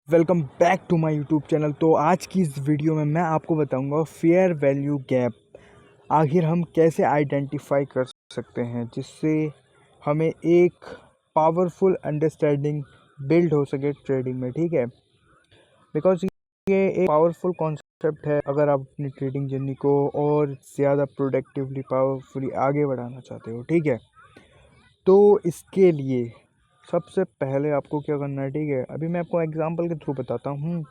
Welcome back to my YouTube channel. तो आज की इस वीडियो में मैं आपको बताऊंगा फेयर वैल्यू गैप आखिर हम कैसे आइडेंटिफाई कर सकते हैं, जिससे हमें एक पावरफुल अंडरस्टैंडिंग बिल्ड हो सके ट्रेडिंग में। ठीक है, बिकॉज ये एक पावरफुल कॉन्सेप्ट है अगर आप अपनी ट्रेडिंग जर्नी को और ज़्यादा प्रोडक्टिवली पावरफुली आगे बढ़ाना चाहते हो। ठीक है, तो इसके लिए सबसे पहले आपको क्या करना है, ठीक है, अभी मैं आपको एग्जांपल के थ्रू बताता हूँ।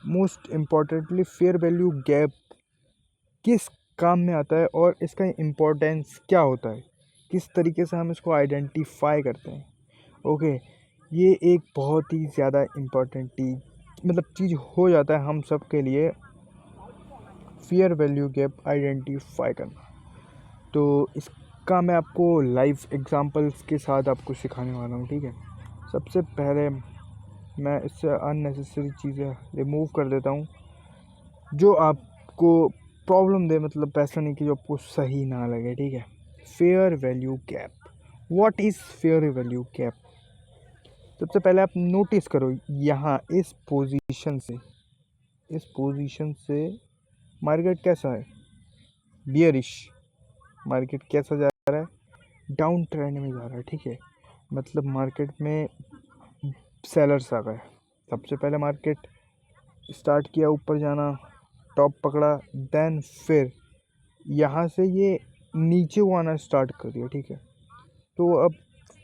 Most importantly fair value gap किस काम में आता है और इसका इम्पोर्टेंस क्या होता है, किस तरीके से हम इसको आइडेंटिफाई करते हैं। ओके, ये एक बहुत ही ज़्यादा इम्पोर्टेंट चीज़ हो जाता है हम सब के लिए, फेयर वैल्यू गैप आइडेंटिफाई करना। तो इसका मैं आपको लाइव एग्जांपल्स के साथ आपको सिखाने वाला हूँ। ठीक है, सबसे पहले मैं इससे अननेसेसरी चीज़ें रिमूव कर देता हूँ जो आपको प्रॉब्लम दे, मतलब ऐसा नहीं कि जो आपको सही ना लगे। ठीक है, fair value gap, what is fair value gap. सबसे पहले आप नोटिस करो यहाँ इस पोजीशन से मार्केट कैसा है, बियरिश। मार्केट कैसा जा रहा है, डाउन ट्रेंड में जा रहा है। ठीक है, मतलब मार्केट में सेलर्स आ गए। सबसे पहले मार्केट स्टार्ट किया ऊपर जाना, टॉप पकड़ा, देन फिर यहाँ से ये नीचे को आना स्टार्ट कर दिया। ठीक है, तो अब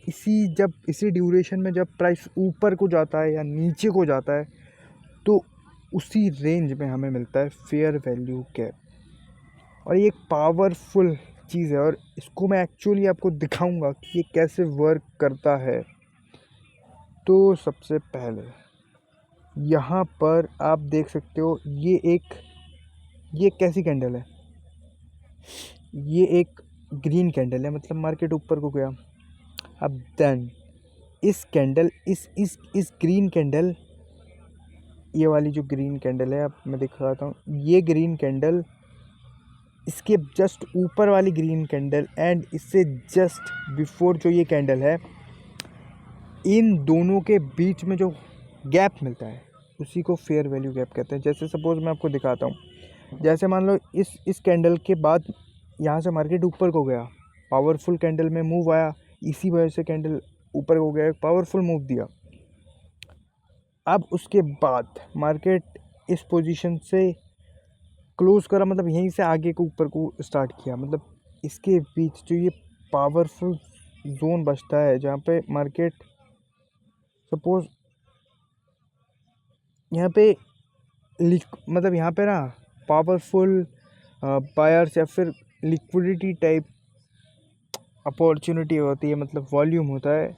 इसी ड्यूरेशन में जब प्राइस ऊपर को जाता है या नीचे को जाता है, तो उसी रेंज में हमें मिलता है फेयर वैल्यू गैप। और ये एक पावरफुल चीज़ है और इसको मैं एक्चुअली आपको दिखाऊंगा कि ये कैसे वर्क करता है। तो सबसे पहले यहाँ पर आप देख सकते हो ये कैसी कैंडल है, ये एक ग्रीन कैंडल है, मतलब मार्केट ऊपर को गया। अब देन इस कैंडल इस ग्रीन कैंडल, ये वाली जो ग्रीन कैंडल है, अब मैं दिखाता हूँ, ये ग्रीन कैंडल इसके जस्ट ऊपर वाली ग्रीन कैंडल एंड इससे जस्ट बिफोर जो ये कैंडल है, इन दोनों के बीच में जो गैप मिलता है उसी को फेयर वैल्यू गैप कहते हैं। जैसे सपोज मैं आपको दिखाता हूँ, जैसे मान लो इस कैंडल के बाद यहाँ से मार्केट ऊपर को गया, पावरफुल कैंडल में मूव आया, इसी वजह से कैंडल ऊपर को गया, पावरफुल मूव दिया। अब उसके बाद मार्केट इस पोजीशन से क्लोज करा, मतलब यहीं से आगे को ऊपर को स्टार्ट किया, मतलब इसके बीच जो ये पावरफुल जोन बचता है जहाँ पे मार्केट सपोज यहाँ पे मतलब यहाँ पे ना पावरफुल बायर्स या फिर लिक्विडिटी टाइप अपॉर्चुनिटी होती है, मतलब वॉल्यूम होता है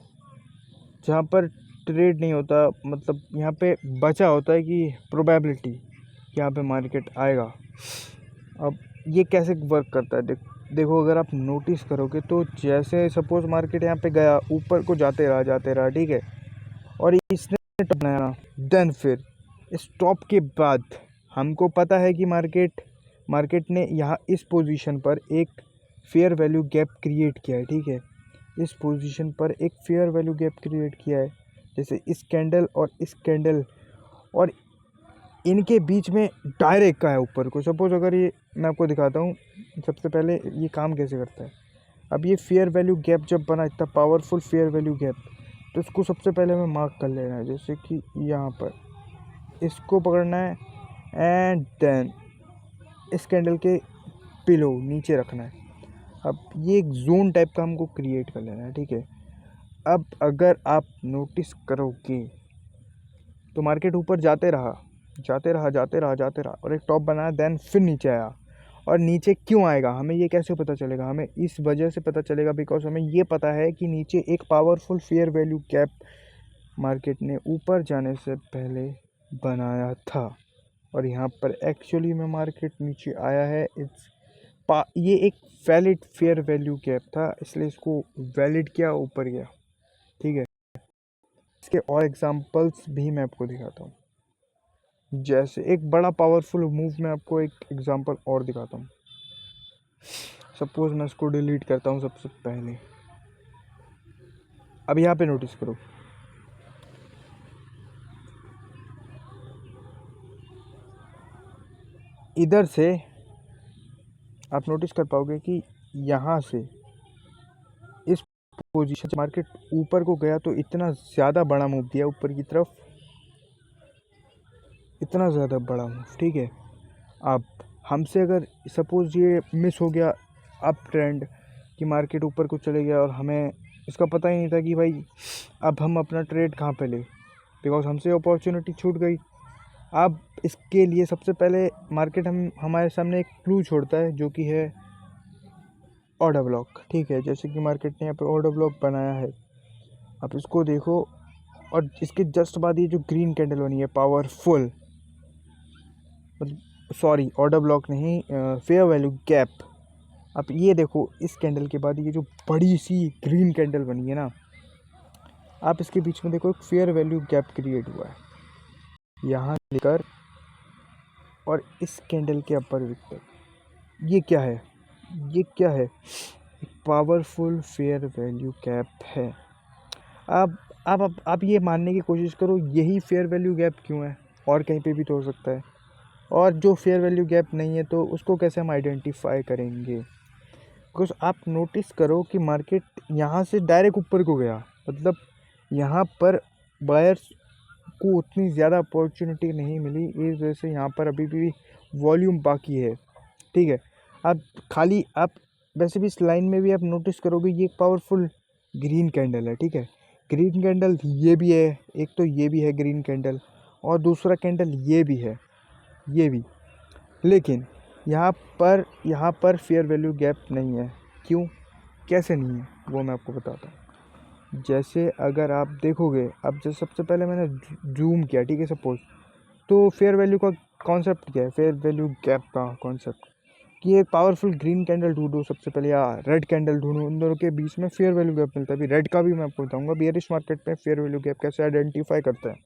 जहाँ पर ट्रेड नहीं होता, मतलब यहाँ पे बचा होता है कि प्रोबेबिलिटी यहाँ पे मार्केट आएगा। अब ये कैसे वर्क करता है, देखो अगर आप नोटिस करोगे तो जैसे सपोज मार्केट यहाँ पे गया, ऊपर को जाते रहा, ठीक है, और इसने टॉप बनाया, देन फिर इस टॉप के बाद हमको पता है कि मार्केट ने यहाँ इस पोजीशन पर एक फेयर वैल्यू गैप क्रिएट किया है। ठीक है, इस पोजीशन पर एक फेयर वैल्यू गैप क्रिएट किया है, जैसे इस कैंडल और इस कैंडल और इनके बीच में डायरेक्ट का है ऊपर को। सपोज अगर ये मैं आपको दिखाता हूँ सबसे पहले ये काम कैसे करता है। अब ये फेयर वैल्यू गैप जब बना, इतना पावरफुल फेयर वैल्यू गैप, तो इसको सबसे पहले हमें मार्क कर लेना है, जैसे कि यहाँ पर इसको पकड़ना है एंड देन इस कैंडल के पिलो नीचे रखना है। अब ये एक जोन टाइप का हमको क्रिएट कर लेना है। ठीक है, अब अगर आप नोटिस करोगे तो मार्केट ऊपर जाते रहा और एक टॉप बनाया, देन फिर नीचे आया। और नीचे क्यों आएगा हमें ये कैसे पता चलेगा, हमें इस वजह से पता चलेगा बिकॉज हमें ये पता है कि नीचे एक powerful fair value gap market ने ऊपर जाने से पहले बनाया था और यहाँ पर एक्चुअली में मार्केट नीचे आया है। ये एक वैलिड फेयर वैल्यू गैप था, इसलिए इसको वैलिड किया, ऊपर गया। ठीक है, इसके और एग्जांपल्स भी मैं आपको दिखाता हूँ, जैसे एक बड़ा पावरफुल मूव में आपको एक एग्जांपल और दिखाता हूँ। सपोज मैं इसको डिलीट करता हूँ सबसे पहले। अब यहाँ पे नोटिस करो, इधर से आप नोटिस कर पाओगे कि यहाँ से इस पोजीशन से मार्केट ऊपर को गया तो इतना ज़्यादा बड़ा मूव दिया ऊपर की तरफ, इतना ज़्यादा बड़ा मूव, ठीक है। अब हमसे अगर सपोज़ ये मिस हो गया अप ट्रेंड कि मार्केट ऊपर को चले गया और हमें इसका पता ही नहीं था कि भाई अब हम अपना ट्रेड कहाँ पे ले, बिकॉज हमसे अपॉर्चुनिटी छूट गई। अब इसके लिए सबसे पहले मार्केट हमारे सामने एक क्लू छोड़ता है जो कि है ऑर्डर ब्लॉक, ठीक है। जैसे कि मार्केट ने यहाँ पे ऑर्डर ब्लॉक बनाया है, आप इसको देखो, और इसके जस्ट बाद ये जो ग्रीन कैंडल बनी है पावरफुल, मतलब सॉरी ऑर्डर ब्लॉक नहीं, फेयर वैल्यू गैप। आप ये देखो, इस कैंडल के बाद ये जो बड़ी सी ग्रीन कैंडल बनी है ना, आप इसके बीच में देखो एक फेयर वैल्यू गैप क्रिएट हुआ है यहाँ लेकर और इस कैंडल के अपर विक तक। ये क्या है, ये क्या है, एक पावरफुल फेयर वैल्यू गैप है। आप ये मानने की कोशिश करो यही फेयर वैल्यू गैप क्यों है, और कहीं पे भी तो हो सकता है। और जो फेयर वैल्यू गैप नहीं है तो उसको कैसे हम आइडेंटिफाई करेंगे, बिकॉज आप नोटिस करो कि मार्केट यहाँ से डायरेक्ट ऊपर को गया, मतलब यहाँ पर बायर्स को उतनी ज़्यादा अपॉर्चुनिटी नहीं मिली, इस वजह से यहाँ पर अभी भी वॉल्यूम बाकी है, ठीक है। आप खाली आप वैसे भी इस लाइन में भी आप नोटिस करोगे ये एक पावरफुल ग्रीन कैंडल है, ठीक है। ग्रीन कैंडल ये भी है, एक तो ये भी है ग्रीन कैंडल, और दूसरा कैंडल ये भी है, ये भी। लेकिन यहाँ पर फेयर वैल्यू गैप नहीं है। क्यों, कैसे नहीं है, वो मैं आपको बताता हूँ। जैसे अगर आप देखोगे, अब जैसे सबसे पहले मैंने जूम किया, ठीक है, सपोज, तो फेयर वैल्यू का कॉन्सेप्ट क्या है, फेयर वैल्यू गैप का कॉन्सेप्ट कि एक पावरफुल ग्रीन कैंडल ढूंढो सबसे पहले, या रेड कैंडल ढूंढो, उन दोनों के बीच में फेयर वैल्यू गैप मिलता है। अभी रेड का भी मैं आपको बताऊंगा बियरिश मार्केट में फेयर वैल्यू गैप कैसे आइडेंटिफाई करता है।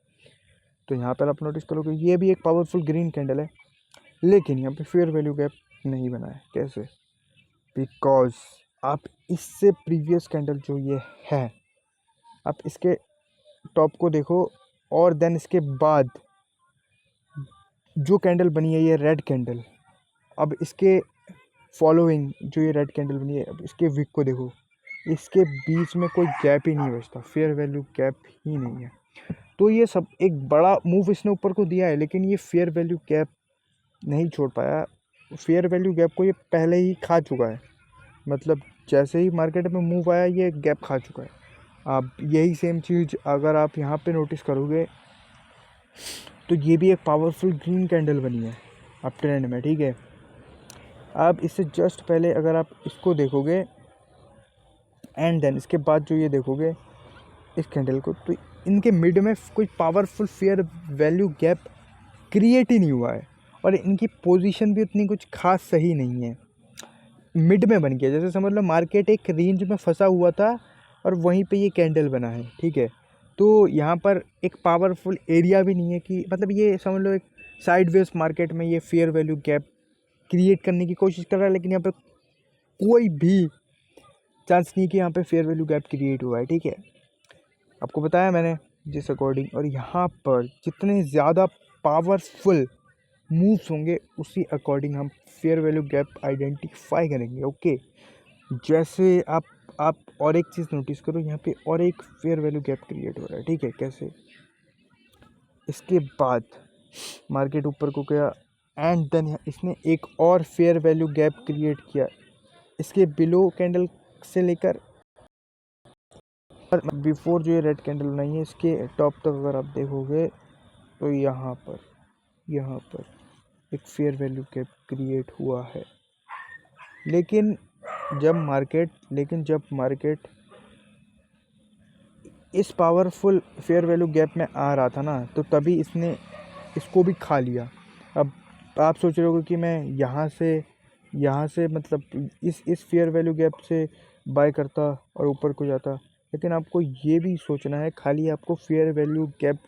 तो यहाँ पर आप नोटिस करोगे ये भी एक पावरफुल ग्रीन कैंडल है, लेकिन यहाँ पे फेयर वैल्यू गैप नहीं बना है। कैसे, बिकॉज आप इससे प्रीवियस कैंडल जो ये है, आप इसके टॉप को देखो, और देन इसके बाद जो कैंडल बनी है ये रेड कैंडल, अब इसके फॉलोइंग जो ये रेड कैंडल बनी है, अब इसके विक को देखो, इसके बीच में कोई गैप ही नहीं बचता, फेयर वैल्यू गैप ही नहीं है। तो ये सब एक बड़ा मूव इसने ऊपर को दिया है, लेकिन ये फेयर वैल्यू गैप नहीं छोड़ पाया। फेयर वैल्यू गैप को ये पहले ही खा चुका है, मतलब जैसे ही मार्केट में मूव आया ये गैप खा चुका है। अब यही सेम चीज़ अगर आप यहाँ पे नोटिस करोगे तो ये भी एक पावरफुल ग्रीन कैंडल बनी है अप ट्रेंड में, ठीक है। अब इससे जस्ट पहले अगर आप इसको देखोगे एंड देन इसके बाद जो ये देखोगे इस कैंडल को, तो इनके मिड में कोई powerful fair value gap create ही नहीं हुआ है, और इनकी पोजीशन भी उतनी कुछ खास सही नहीं है, मिड में बन गया। जैसे समझ लो मार्केट एक रेंज में फंसा हुआ था और वहीं पे ये कैंडल बना है, ठीक है। तो यहाँ पर एक पावरफुल एरिया भी नहीं है कि, मतलब ये समझ लो एक साइडवेज मार्केट में ये फेयर वैल्यू गैप क्रिएट करने की कोशिश कर रहा है, लेकिन यहाँ पे कोई भी चांस नहीं कि यहाँ पे फेयर वैल्यू गैप क्रिएट हुआ है, ठीक है। आपको बताया मैंने जिस अकॉर्डिंग, और यहाँ पर जितने ज़्यादा पावरफुल मूव्स होंगे उसी अकॉर्डिंग हम फेयर वैल्यू गैप आइडेंटिफाई करेंगे, ओके। जैसे आप और एक चीज़ नोटिस करो, यहाँ पे और एक फेयर वैल्यू गैप क्रिएट हो रहा है, ठीक है। कैसे, इसके बाद मार्केट ऊपर को गया एंड देन इसने एक और फेयर वैल्यू गैप क्रिएट किया इसके बिलो कैंडल से लेकर और बिफोर जो ये रेड कैंडल बनाई है इसके टॉप तक अगर आप देखोगे तो यहाँ पर एक फेयर वैल्यू गैप क्रिएट हुआ है। लेकिन जब मार्केट इस पावरफुल फेयर वैल्यू गैप में आ रहा था ना, तो तभी इसने इसको भी खा लिया। अब आप सोच रहे हो कि मैं यहाँ से मतलब इस फेयर वैल्यू गैप से बाय करता और ऊपर को जाता, लेकिन आपको ये भी सोचना है, खाली आपको फेयर वैल्यू गैप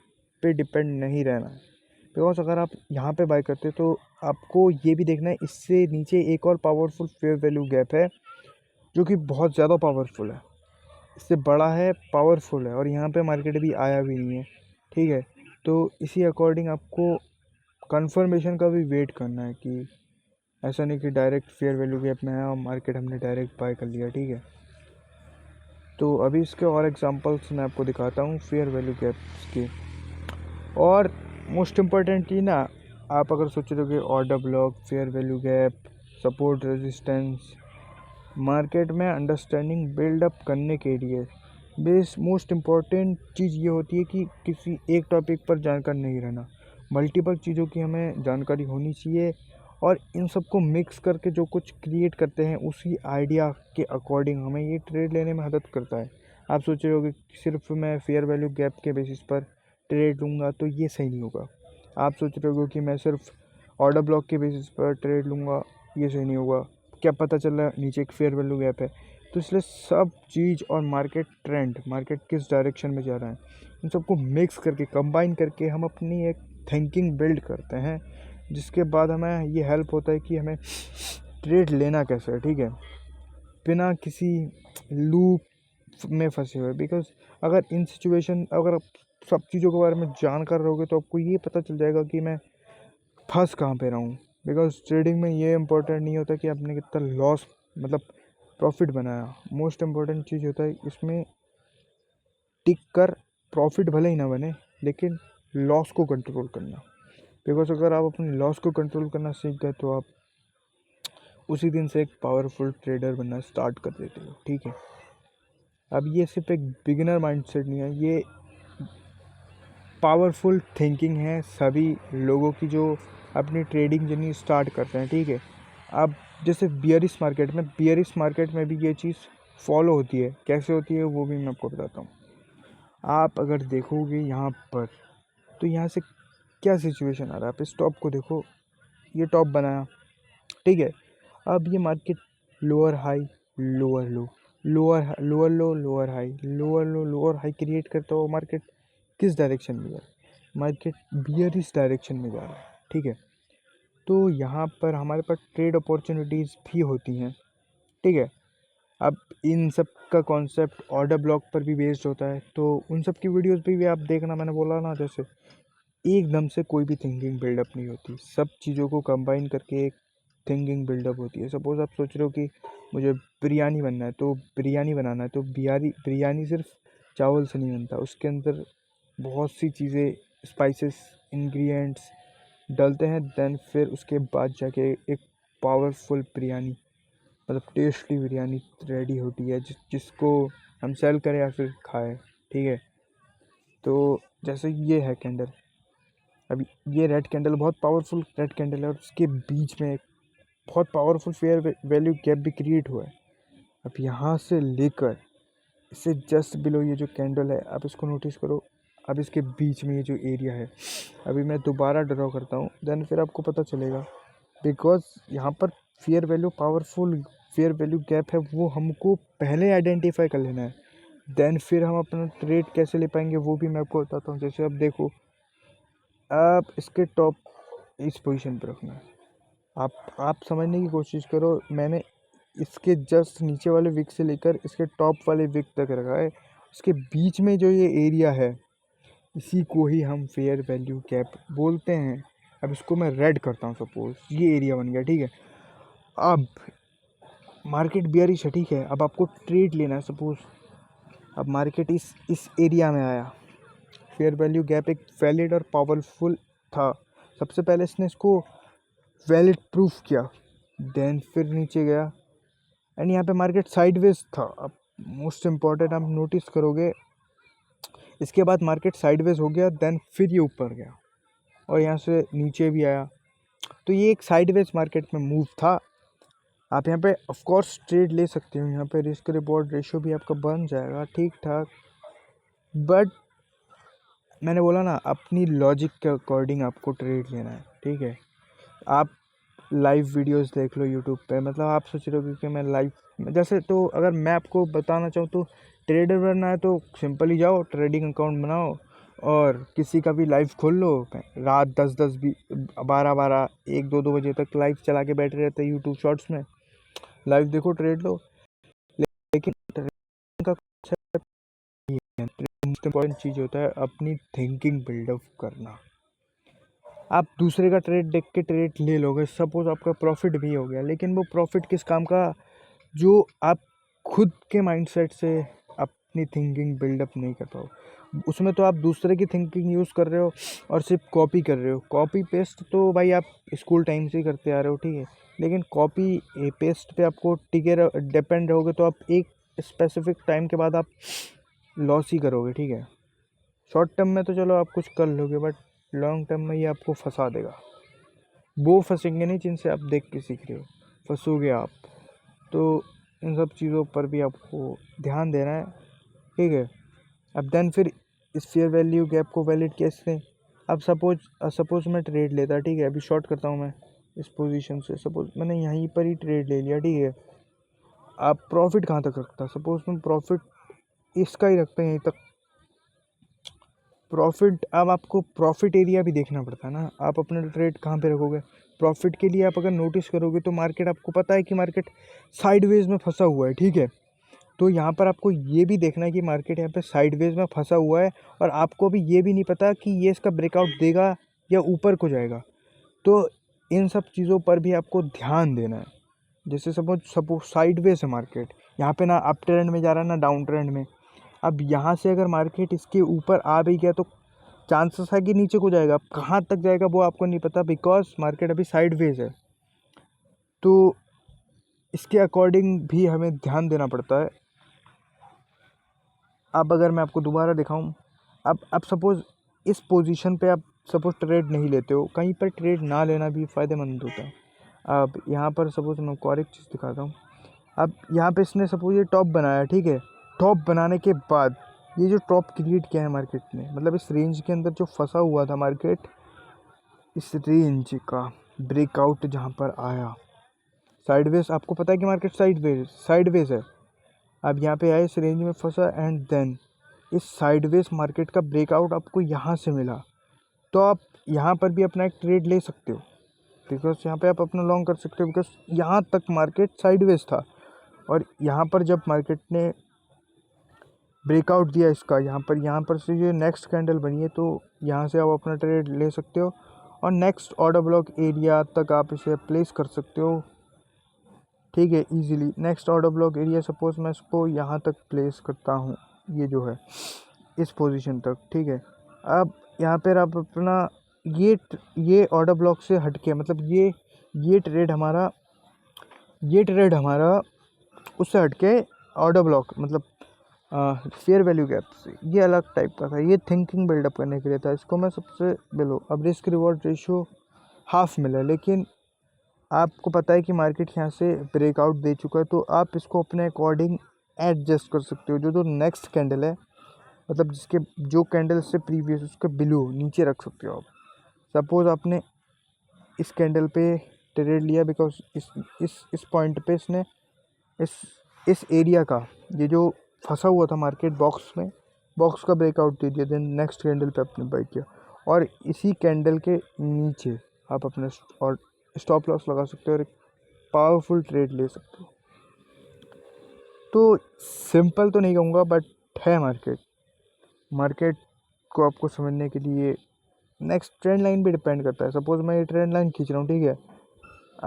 पे डिपेंड नहीं रहना है। बिकॉज अगर आप यहाँ पे बाय करते तो आपको ये भी देखना है इससे नीचे एक और पावरफुल फेयर वैल्यू गैप है जो कि बहुत ज़्यादा पावरफुल है, इससे बड़ा है, पावरफुल है, और यहाँ पे मार्केट भी आया भी नहीं है, ठीक है। तो इसी अकॉर्डिंग आपको कंफर्मेशन का भी वेट करना है, कि ऐसा नहीं कि डायरेक्ट फेयर वैल्यू गैप में आया और मार्केट हमने डायरेक्ट बाय कर लिया, ठीक है। तो अभी इसके और एग्जांपल्स मैं आपको दिखाता हूँ फेयर वैल्यू गैप्स के। और मोस्ट इम्पॉर्टेंट चीज़ ना, आप अगर सोच रहे हो कि order block, fair value gap, support resistance, market में अंडरस्टैंडिंग बिल्डअप करने के लिए बेस मोस्ट इम्पॉर्टेंट चीज़ ये होती है कि किसी एक टॉपिक पर जानकार नहीं रहना, मल्टीपल चीज़ों की हमें जानकारी होनी चाहिए, और इन सबको मिक्स करके जो कुछ क्रिएट करते हैं उसी आइडिया के अकॉर्डिंग हमें ये ट्रेड लेने में मदद करता है। आप सोच रहे हो कि सिर्फ मैं फेयर वैल्यू गैप के बेसिस पर ट्रेड लूँगा तो ये सही नहीं होगा। आप सोच रहे हो कि मैं सिर्फ ऑर्डर ब्लॉक के बेसिस पर ट्रेड लूँगा, ये सही नहीं होगा। क्या पता चला नीचे एक फेयर वैल्यू गैप है। तो इसलिए सब चीज़ और मार्केट ट्रेंड, मार्केट किस डायरेक्शन में जा रहा है, इन सबको मिक्स करके कंबाइन करके हम अपनी एक थिंकिंग बिल्ड करते हैं, जिसके बाद हमें ये हेल्प होता है कि हमें ट्रेड लेना कैसे है, ठीक है, बिना किसी लूप में फंसे हुए। बिकॉज अगर इन सिचुएशन, अगर आप सब चीज़ों के बारे में जानकार रहोगे तो आपको ये पता चल जाएगा कि मैं फंस कहाँ पे रहा हूँ। बिकॉज ट्रेडिंग में ये इंपॉर्टेंट नहीं होता कि आपने कितना लॉस मतलब प्रॉफिट बनाया। मोस्ट इम्पॉर्टेंट चीज़ होता है इसमें टिक कर प्रॉफिट भले ही ना बने, लेकिन लॉस को कंट्रोल करना। बिकॉज अगर आप अपने लॉस को कंट्रोल करना सीख गए तो आप उसी दिन से एक पावरफुल ट्रेडर बनना स्टार्ट कर देते हो, ठीक है। अब ये सिर्फ एक बिगिनर माइंडसेट नहीं है, ये पावरफुल थिंकिंग है सभी लोगों की जो अपनी ट्रेडिंग जर्नी स्टार्ट करते हैं, ठीक है। अब जैसे बियरिश मार्केट में भी ये चीज़ फॉलो होती है। कैसे होती है वो भी मैं आपको बताता हूँ। आप अगर देखोगे यहाँ पर, तो यहाँ से क्या सिचुएशन आ रहा है, आप इस टॉप को देखो, ये टॉप बनाया, ठीक है। अब ये मार्केट लोअर हाई, लोअर लो, लोअर लो, लोअर हाई, लोअर लो, लोअर हाई क्रिएट करता हुआ मार्केट किस डायरेक्शन में जा रहा है, मार्केट बियरिश डायरेक्शन में जा रहा है, ठीक है। तो यहाँ पर हमारे पास ट्रेड अपॉर्चुनिटीज़ भी होती हैं, ठीक है। अब इन सब का कॉन्सेप्ट ऑर्डर ब्लॉक पर भी बेस्ड होता है, तो उन सब की वीडियोस भी आप देखना। मैंने बोला ना, जैसे एकदम से कोई भी थिंकिंग बिल्डअप नहीं होती, सब चीज़ों को कंबाइन करके एक थिंकिंग बिल्डअप होती है। सपोज़ आप सोच रहे हो कि मुझे बिरयानी बनना है, तो बिरयानी बनाना है, तो बिरयानी सिर्फ चावल से नहीं बनता, उसके अंदर बहुत सी चीज़ें, स्पाइसेस, इंग्रेडिएंट्स डालते हैं। देन फिर उसके बाद जाके एक पावरफुल बिरयानी, मतलब टेस्टी बिरयानी रेडी होती है, जिसको हम सेल करें या फिर खाएं, ठीक है। तो जैसे ये है कैंडल, अभी ये रेड कैंडल बहुत पावरफुल रेड कैंडल है, और उसके बीच में एक बहुत पावरफुल फेयर वैल्यू गैप भी क्रिएट हुआ है। अब यहाँ से लेकर इससे जस्ट बिलो ये जो कैंडल है, आप इसको नोटिस करो। अब इसके बीच में ये जो एरिया है, अभी मैं दोबारा ड्रॉ करता हूँ, देन फिर आपको पता चलेगा। बिकॉज यहाँ पर फेयर वैल्यू गैप है, वो हमको पहले आइडेंटिफाई कर लेना है। देन फिर हम अपना ट्रेड कैसे ले पाएंगे वो भी मैं आपको बताता हूँ। जैसे अब देखो, आप इसके टॉप इस पोजीशन पर रखना है। आप समझने की कोशिश करो, मैंने इसके जस्ट नीचे वाले विक से लेकर इसके टॉप वाले विक तक रखा है। इसके बीच में जो ये एरिया है, इसी को ही हम फेयर वैल्यू गैप बोलते हैं। अब इसको मैं रेड करता हूँ, सपोज ये एरिया बन गया, ठीक है। अब मार्केट बियरिश है, ठीक है। अब आपको ट्रेड लेना है, सपोज अब मार्केट इस एरिया में आया, फेयर वैल्यू गैप एक वैलिड और पावरफुल था। सबसे पहले इसने इसको वैलिड प्रूफ किया, देन फिर नीचे गया, एंड यहाँ पे मार्केट साइडवेज था। अब मोस्ट इम्पॉर्टेंट आप नोटिस करोगे, इसके बाद मार्केट साइडवेज हो गया, देन फिर ये ऊपर गया और यहाँ से नीचे भी आया। तो ये एक साइडवेज मार्केट में मूव था। आप यहाँ पे ऑफ कोर्स ट्रेड ले सकते हो, यहाँ पे रिस्क रिवॉर्ड रेशियो भी आपका बन जाएगा ठीक ठाक। बट मैंने बोला ना, अपनी लॉजिक के अकॉर्डिंग आपको ट्रेड लेना है, ठीक है। आप लाइव वीडियोस देख लो यूट्यूब पे, मतलब आप सोच रहे हो कि मैं लाइव जैसे, तो अगर मैं आपको बताना चाहूँ तो ट्रेडर बनना है तो सिंपल ही जाओ, ट्रेडिंग अकाउंट बनाओ और किसी का भी लाइव खोल लो। रात 10-10 भी 12-12 1-2 बजे तक लाइव चला के बैठे रहते हैं यूट्यूब शॉर्ट्स में, लाइव देखो, ट्रेड लो। लेकिन ट्रेडिंग का concept ये है, मोस्ट इम्पॉर्टेंट चीज़ होता है अपनी थिंकिंग बिल्डअप करना। आप दूसरे का ट्रेड देख के ट्रेड ले लोगे, सपोज आपका प्रॉफिट भी हो गया, लेकिन वो प्रॉफिट किस काम का, जो आप खुद के माइंडसेट से अपनी थिंकिंग बिल्डअप नहीं कर पाओ। उसमें तो आप दूसरे की थिंकिंग यूज़ कर रहे हो और सिर्फ कॉपी कर रहे हो। कॉपी पेस्ट तो भाई आप स्कूल टाइम से ही करते आ रहे हो, ठीक है, लेकिन कॉपी पेस्ट पे आपको टिके डिपेंड रहोगे तो आप एक स्पेसिफिक टाइम के बाद आप लॉस ही करोगे, ठीक है। शॉर्ट टर्म में तो चलो आप कुछ कर लोगे, बट लॉन्ग टर्म में ये आपको फंसा देगा। वो फंसेंगे नहीं जिनसे आप देख के सीख रहे हो, फंसोगे आप। तो इन सब चीज़ों पर भी आपको ध्यान देना है, ठीक है। अब देन फिर इस फेयर वैल्यू गैप को वैलिड कैसे, अब सपोज मैं ट्रेड लेता, ठीक है, अभी शॉर्ट करता हूँ मैं इस पोजीशन से, सपोज मैंने यहीं पर ही ट्रेड ले लिया, ठीक है। आप प्रॉफिट कहाँ तक रखता, सपोज मैं प्रॉफिट इसका ही रखते हैं यहीं तक प्रॉफिट। अब आपको प्रॉफिट एरिया भी देखना पड़ता है ना, आप अपना ट्रेड कहाँ पे रखोगे। प्रॉफिट के लिए आप अगर नोटिस करोगे तो मार्केट, आपको पता है कि मार्केट साइडवेज में फंसा हुआ है, ठीक है। तो यहाँ पर आपको ये भी देखना है कि मार्केट यहाँ पे साइडवेज में फंसा हुआ है, और आपको भी ये भी नहीं पता कि ये इसका ब्रेकआउट देगा या ऊपर को जाएगा। तो इन सब चीज़ों पर भी आपको ध्यान देना है। जैसे सपोज साइडवेज है मार्केट, यहाँ पे ना अप ट्रेंड में जा रहा है ना डाउन ट्रेंड में। अब यहाँ से अगर मार्केट इसके ऊपर आ भी गया तो चांसेस है कि नीचे को जाएगा। अब कहाँ तक जाएगा वो आपको नहीं पता, बिकॉज मार्केट अभी साइडवेज है। तो इसके अकॉर्डिंग भी हमें ध्यान देना पड़ता है। अब अगर मैं आपको दोबारा दिखाऊं, अब सपोज़ इस पोजीशन पे आप सपोज़ ट्रेड नहीं लेते हो, कहीं पर ट्रेड ना लेना भी फ़ायदेमंद होता है। अब यहाँ पर सपोज़ मैं आपको और एक चीज़ दिखाता हूँ। अब यहाँ पे इसने सपोज़ ये टॉप बनाया, ठीक है। टॉप बनाने के बाद ये जो टॉप क्रिएट किया है मार्केट ने, मतलब इस रेंज के अंदर जो फंसा हुआ था मार्केट, इस रेंज का ब्रेकआउट जहाँ पर आया साइडवेज, आपको पता है कि मार्केट साइडवेज है। अब यहाँ पे आए, इस रेंज में फंसा, एंड देन इस साइडवेज मार्केट का ब्रेकआउट आपको यहाँ से मिला, तो आप यहाँ पर भी अपना एक ट्रेड ले सकते हो, बिकॉज यहाँ पे आप अपना लॉन्ग कर सकते हो, बिकॉज यहाँ तक मार्केट साइडवेज था। और यहाँ पर जब मार्केट ने ब्रेकआउट दिया इसका, यहाँ पर से जो नेक्स्ट कैंडल बनी है, तो यहाँ से आप अपना ट्रेड ले सकते हो, और नेक्स्ट ऑर्डर ब्लॉक एरिया तक आप इसे प्लेस कर सकते हो, ठीक है, easily. Next order block area suppose मैं इसको यहाँ तक प्लेस करता हूँ, ये जो है इस पोजीशन तक, ठीक है। अब यहाँ पर आप अपना ये ऑर्डर ब्लॉक से हटके, मतलब ये ट्रेड हमारा उससे हटके ऑर्डर ब्लॉक, मतलब फेयर वैल्यू गैप से ये अलग टाइप का था। ये थिंकिंग बिल्डअप करने के लिए था, इसको मैं सबसे बिलो। अब रिस्क रिवॉर्ड रेशियो हाफ मिला, लेकिन आपको पता है कि मार्केट यहाँ से ब्रेकआउट दे चुका है, तो आप इसको अपने अकॉर्डिंग एडजस्ट कर सकते हो। जो नेक्स्ट कैंडल है, मतलब जिसके जो कैंडल से प्रीवियस उसके बिलो नीचे रख सकते हो आप। सपोज़ आपने इस कैंडल पे ट्रेड लिया, बिकॉज इस पॉइंट पे इसने इस एरिया का, ये जो फंसा हुआ था मार्केट बॉक्स का ब्रेकआउट दे दिया, देन नेक्स्ट कैंडल पे आपने बाई किया, और इसी कैंडल के नीचे आप अपना और स्टॉप लॉस लगा सकते हो और एक पावरफुल ट्रेड ले सकते हो। तो सिंपल तो नहीं कहूँगा, बट है मार्केट को आपको समझने के लिए नेक्स्ट ट्रेंड लाइन भी डिपेंड करता है। सपोज़ मैं ये ट्रेंड लाइन खींच रहा हूँ, ठीक है।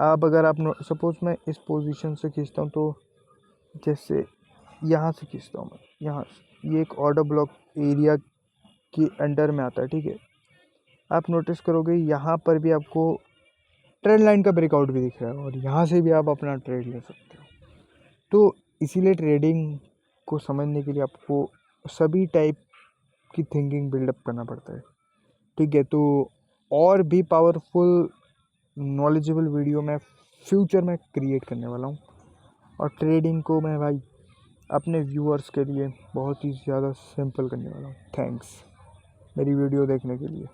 अब अगर आप सपोज़ मैं इस पोजीशन से खींचता हूँ, तो जैसे यहाँ से खींचता हूँ मैं, यहाँ से, ये एक ऑर्डर ब्लॉक एरिया के अंडर में आता है, ठीक है। आप नोटिस करोगे यहाँ पर भी आपको ट्रेंड लाइन का ब्रेकआउट भी दिख रहा है, और यहाँ से भी आप अपना ट्रेड ले सकते हो। तो इसीलिए ट्रेडिंग को समझने के लिए आपको सभी टाइप की थिंकिंग बिल्डअप करना पड़ता है, ठीक है। तो और भी पावरफुल नॉलेजेबल वीडियो मैं फ्यूचर में क्रिएट करने वाला हूँ, और ट्रेडिंग को मैं भाई अपने व्यूअर्स के लिए बहुत ही ज़्यादा सिंपल करने वाला हूँ। थैंक्स मेरी वीडियो देखने के लिए।